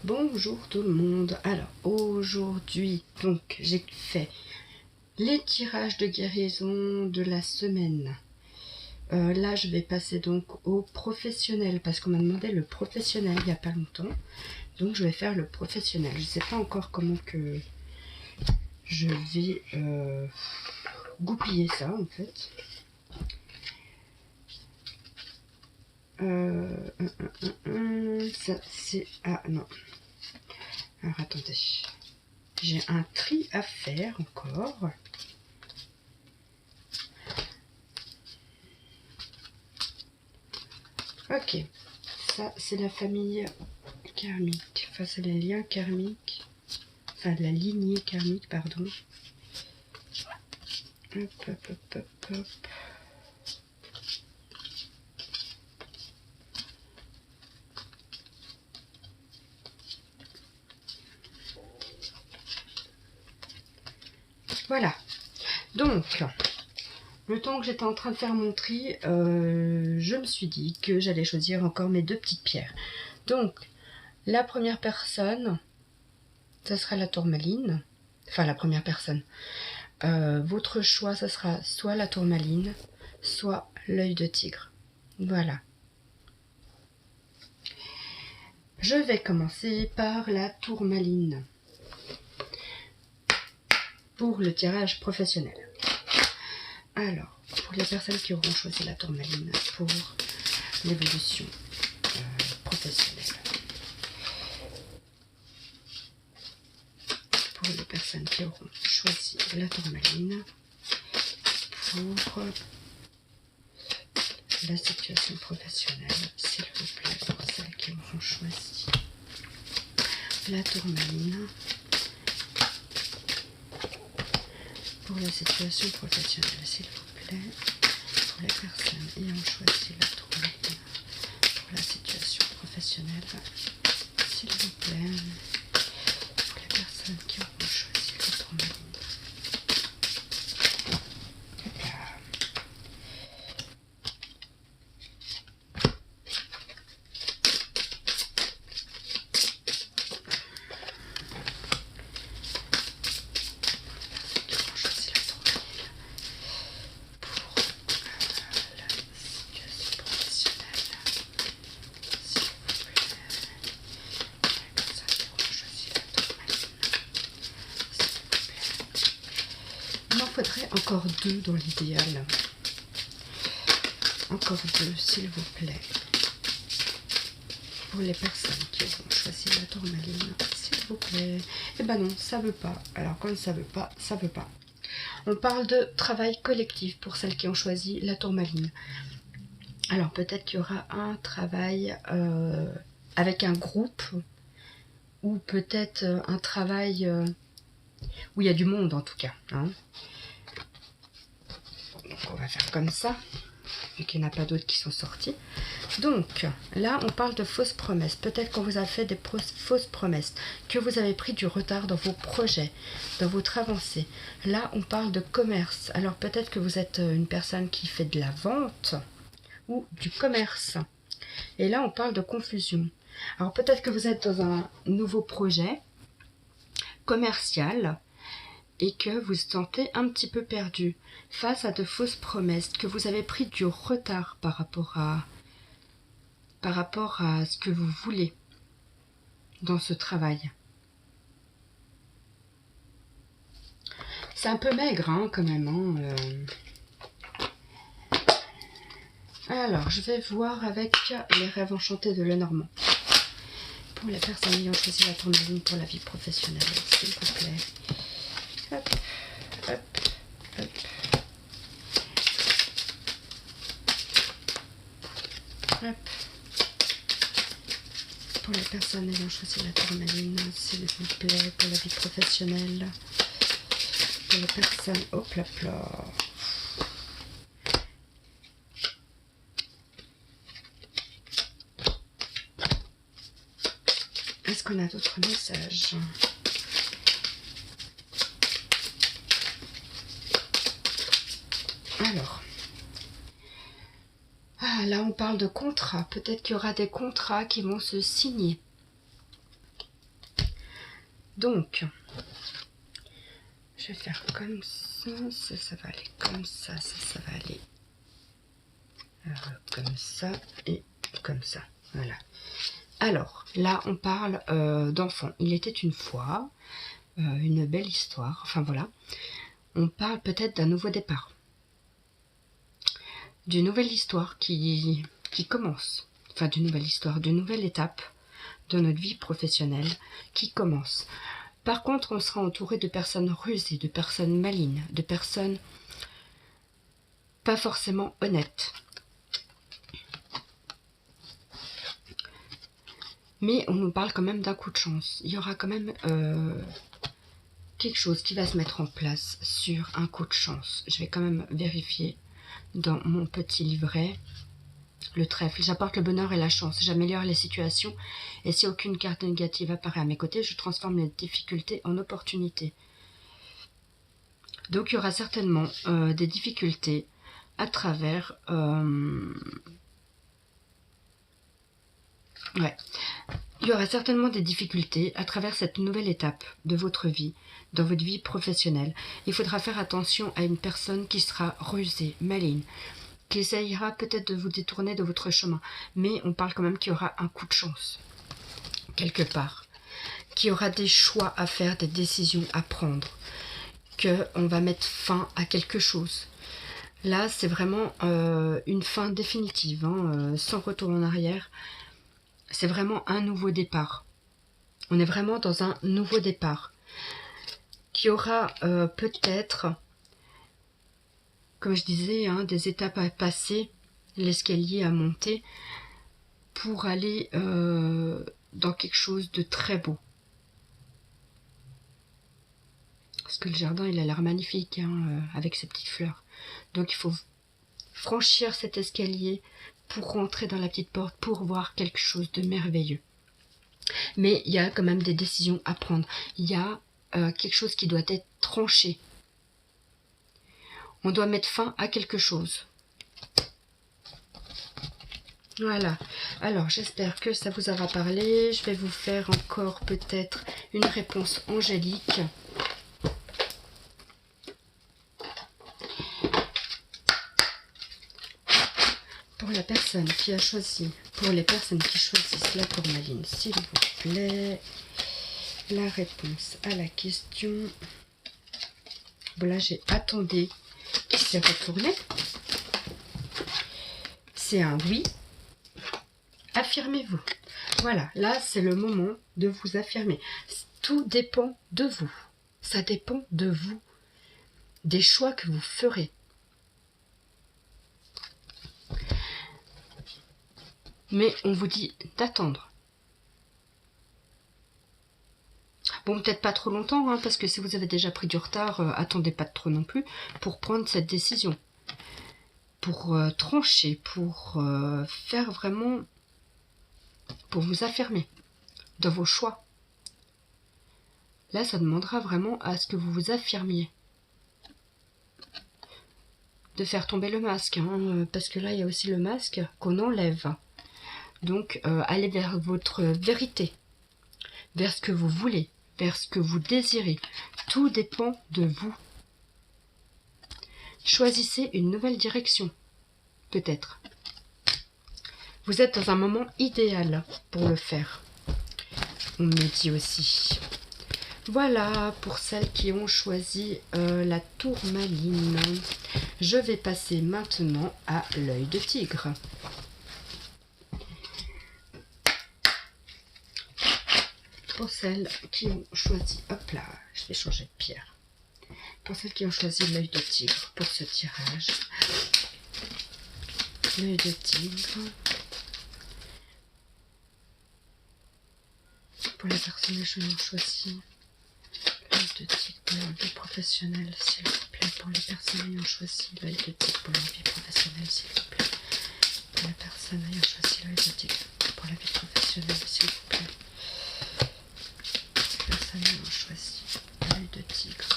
Bonjour tout le monde. Alors aujourd'hui, donc j'ai fait les tirages de guérison de la semaine. Là je vais passer donc au professionnel parce qu'on m'a demandé le professionnel il n'y a pas longtemps. Donc je vais faire le professionnel. Je ne sais pas encore comment que je vais goupiller ça en fait. Ça c'est... Ah non. Alors attendez. J'ai un tri à faire encore. Ok. Ça c'est la famille karmique. Enfin c'est les liens karmiques. Enfin la lignée karmique, pardon. Hop, hop, hop, hop, hop. Voilà. Donc, le temps que j'étais en train de faire mon tri, je me suis dit que j'allais choisir encore mes deux petites pierres. Donc, la première personne, ça sera la tourmaline. Enfin, la première personne. Votre choix, ça sera soit la tourmaline, soit l'œil de tigre. Voilà. Je vais commencer par la tourmaline pour le tirage professionnel. Alors, pour les personnes qui auront choisi la tourmaline pour l'évolution professionnelle. Pour les personnes qui auront choisi la tourmaline pour la situation professionnelle, s'il vous plaît, pour celles qui auront choisi la tourmaline pour la situation professionnelle, s'il vous plaît, pour les personnes ayant choisi la tourmaline pour la situation professionnelle, s'il vous plaît, pour les personnes qui auront choisi la tourmaline. Il m'en faudrait encore deux dans l'idéal. Encore deux, s'il vous plaît. Pour les personnes qui auront choisi la tourmaline, s'il vous plaît. Eh ben non, ça veut pas. Alors quand ça veut pas, ça veut pas. On parle de travail collectif pour celles qui ont choisi la tourmaline. Alors peut-être qu'il y aura un travail avec un groupe ou peut-être un travail où il y a du monde en tout cas. Hein. Donc on va faire comme ça, vu qu'il n'y en a pas d'autres qui sont sortis. Donc là on parle de fausses promesses. Peut-être qu'on vous a fait des fausses promesses, que vous avez pris du retard dans vos projets, dans votre avancée. Là on parle de commerce. Alors peut-être que vous êtes une personne qui fait de la vente ou du commerce. Et là on parle de confusion. Alors peut-être que vous êtes dans un nouveau projet commercial et que vous vous sentez un petit peu perdu face à de fausses promesses, que vous avez pris du retard par rapport à ce que vous voulez dans ce travail. C'est un peu maigre hein, quand même. Hein, Alors, je vais voir avec les rêves enchantés de Lenormand. Pour les personnes ayant choisi la tourmaline pour la vie professionnelle, s'il vous plaît. Hop, hop, hop. Hop. Pour les personnes ayant choisi la tourmaline, s'il vous plaît, pour la vie professionnelle. Pour les personnes... Hop là là. Est-ce qu'on a d'autres messages? Alors, là on parle de contrat. Peut-être qu'il y aura des contrats qui vont se signer. Donc, je vais faire comme ça, ça va aller comme ça, ça va aller comme ça et comme ça. Voilà. Alors, là, on parle d'enfant. Il était une fois, une belle histoire. Enfin, voilà. On parle peut-être d'un nouveau départ. D'une nouvelle histoire qui commence. Enfin, d'une nouvelle histoire, d'une nouvelle étape de notre vie professionnelle qui commence. Par contre, on sera entouré de personnes rusées, de personnes malignes, de personnes pas forcément honnêtes. Mais on nous parle quand même d'un coup de chance. Il y aura quand même quelque chose qui va se mettre en place sur un coup de chance. Je vais quand même vérifier dans mon petit livret. Le trèfle, j'apporte le bonheur et la chance, j'améliore les situations et si aucune carte négative apparaît à mes côtés, je transforme les difficultés en opportunités. Donc il y aura certainement des difficultés à travers... Il y aura certainement des difficultés à travers cette nouvelle étape de votre vie, dans votre vie professionnelle. Il faudra faire attention à une personne qui sera rusée, maligne, qui essayera peut-être de vous détourner de votre chemin. Mais on parle quand même qu'il y aura un coup de chance, quelque part. Qu'il y aura des choix à faire, des décisions à prendre. Qu'on va mettre fin à quelque chose. Là, c'est vraiment une fin définitive, sans retour en arrière. C'est vraiment un nouveau départ. On est vraiment dans un nouveau départ. Qui aura peut-être, comme je disais, des étapes à passer, l'escalier à monter, pour aller dans quelque chose de très beau. Parce que le jardin, il a l'air magnifique, avec ses petites fleurs. Donc il faut franchir cet escalier pour rentrer dans la petite porte, pour voir quelque chose de merveilleux. Mais il y a quand même des décisions à prendre. Il y a quelque chose qui doit être tranché. On doit mettre fin à quelque chose. Voilà. Alors, j'espère que ça vous aura parlé. Je vais vous faire encore peut-être une réponse angélique. Pour la personne qui a choisi, pour les personnes qui choisissent la tourmaline, s'il vous plaît, la réponse à la question. Voilà, j'ai attendu qui s'est retourné. C'est un oui. Affirmez-vous. Voilà, là, c'est le moment de vous affirmer. Tout dépend de vous. Ça dépend de vous, des choix que vous ferez. Mais on vous dit d'attendre. Bon, peut-être pas trop longtemps, parce que si vous avez déjà pris du retard, attendez pas trop non plus pour prendre cette décision. Pour trancher, pour faire vraiment, pour vous affirmer dans vos choix. Là, ça demandera vraiment à ce que vous vous affirmiez. De faire tomber le masque, parce que là, il y a aussi le masque qu'on enlève. Donc, allez vers votre vérité, vers ce que vous voulez, vers ce que vous désirez. Tout dépend de vous. Choisissez une nouvelle direction, peut-être. Vous êtes dans un moment idéal pour le faire. On me dit aussi. Voilà, pour celles qui ont choisi la tourmaline. Je vais passer maintenant à l'œil de tigre. Pour celles qui ont choisi... Hop là, je vais changer de pierre. Pour celles qui ont choisi l'œil de tigre pour ce tirage. L'œil de tigre. Pour les personnages qui ont choisi l'œil de tigre pour leur vie professionnelle, s'il vous plaît. Pour les personnes ayant choisi l'œil de tigre pour leur vie professionnelle, s'il vous plaît. Pour les personnes ayant choisi l'œil de tigre pour la vie professionnelle, s'il vous plaît. Personnes ayant choisi l'œil de tigre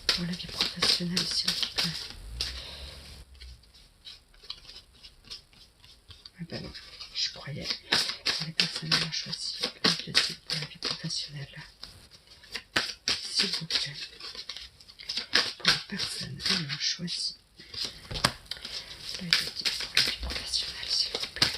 pour la vie professionnelle, s'il vous plaît. Ah ben non, je croyais. Pour les personnes ayant choisi l'œil de tigre pour la vie professionnelle. s'il vous plaît. Pour la personne ayant choisi. L'œil de tigre pour la vie professionnelle, s'il vous plaît.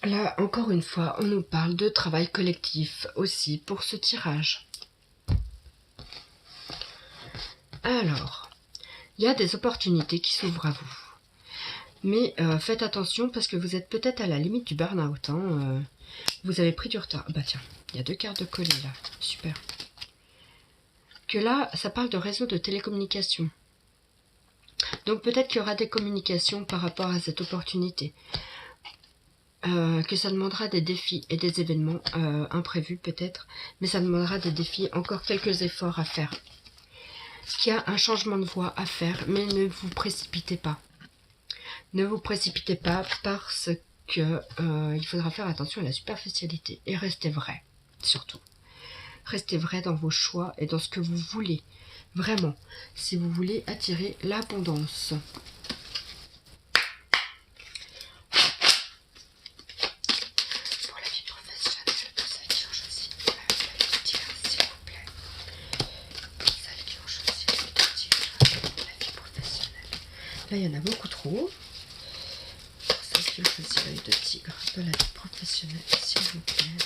Là, encore une fois, on nous parle de travail collectif aussi pour ce tirage. Alors, il y a des opportunités qui s'ouvrent à vous. Mais faites attention parce que vous êtes peut-être à la limite du burn-out. Hein, vous avez pris du retard. Bah tiens, il y a 2 cartes de collier là. Super. Que là, ça parle de réseau de télécommunications. Donc peut-être qu'il y aura des communications par rapport à cette opportunité. Que ça demandera des défis et des événements imprévus peut-être, mais ça demandera des défis, encore quelques efforts à faire. Qu'il y a un changement de voie à faire, mais ne vous précipitez pas. Ne vous précipitez pas parce que il faudra faire attention à la superficialité et restez vrai, surtout. Restez vrai dans vos choix et dans ce que vous voulez. Vraiment, si vous voulez attirer l'abondance. Là, il y en a beaucoup trop. Pour ceux qui ont choisi l'œil de tigre de la vie professionnelle, s'il vous plaît.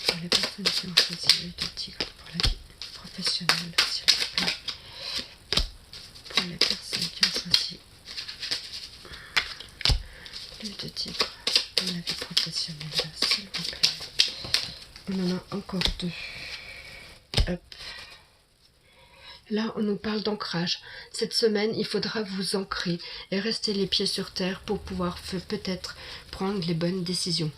Pour les personnes qui ont choisi l'œil de tigre pour la vie professionnelle, s'il vous plaît. Pour les personnes qui ont choisi l'œil de tigre de la vie professionnelle, s'il vous plaît. On en a encore 2. Hop. Là, on nous parle d'ancrage. Cette semaine, il faudra vous ancrer et rester les pieds sur terre pour pouvoir peut-être prendre les bonnes décisions.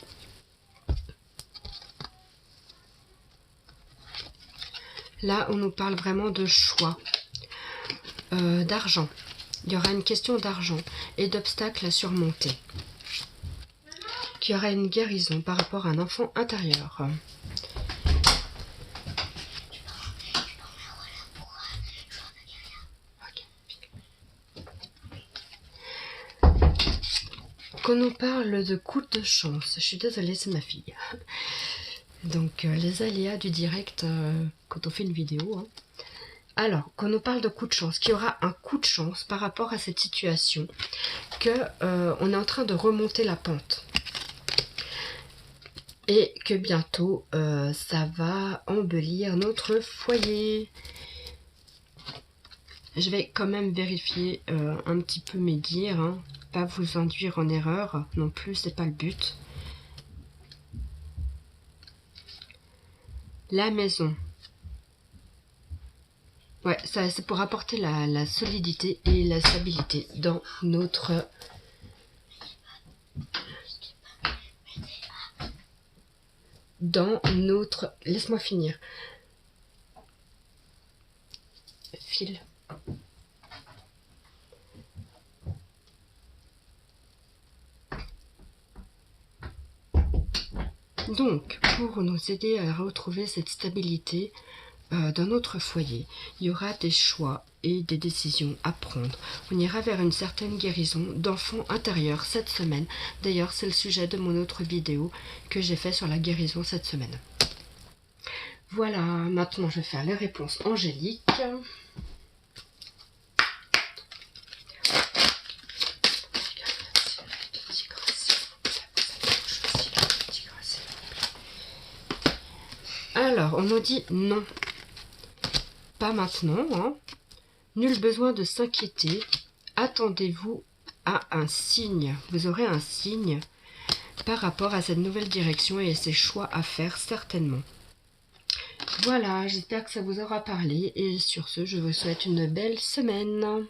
Là, on nous parle vraiment de choix, d'argent. Il y aura une question d'argent et d'obstacles à surmonter. Qu'il y aura une guérison par rapport à un enfant intérieur. Qu'on nous parle de coups de chance. Je suis désolée, c'est ma fille. Donc, les aléas du direct quand on fait une vidéo. Hein. Alors, qu'on nous parle de coups de chance, qu'il y aura un coup de chance par rapport à cette situation, que on est en train de remonter la pente. Et que bientôt, ça va embellir notre foyer. Je vais quand même vérifier un petit peu mes dires, hein. Pas vous induire en erreur non plus, c'est pas le but. La maison. Ouais, ça c'est pour apporter la solidité et la stabilité dans notre... Laisse-moi finir. Fil. Donc, pour nous aider à retrouver cette stabilité dans notre foyer, il y aura des choix et des décisions à prendre. On ira vers une certaine guérison d'enfant intérieur cette semaine. D'ailleurs, c'est le sujet de mon autre vidéo que j'ai fait sur la guérison cette semaine. Voilà, maintenant je vais faire les réponses angéliques. Alors, on nous dit non. Pas maintenant, hein. Nul besoin de s'inquiéter. Attendez-vous à un signe. Vous aurez un signe par rapport à cette nouvelle direction et ces choix à faire certainement. Voilà, j'espère que ça vous aura parlé. Et sur ce, je vous souhaite une belle semaine.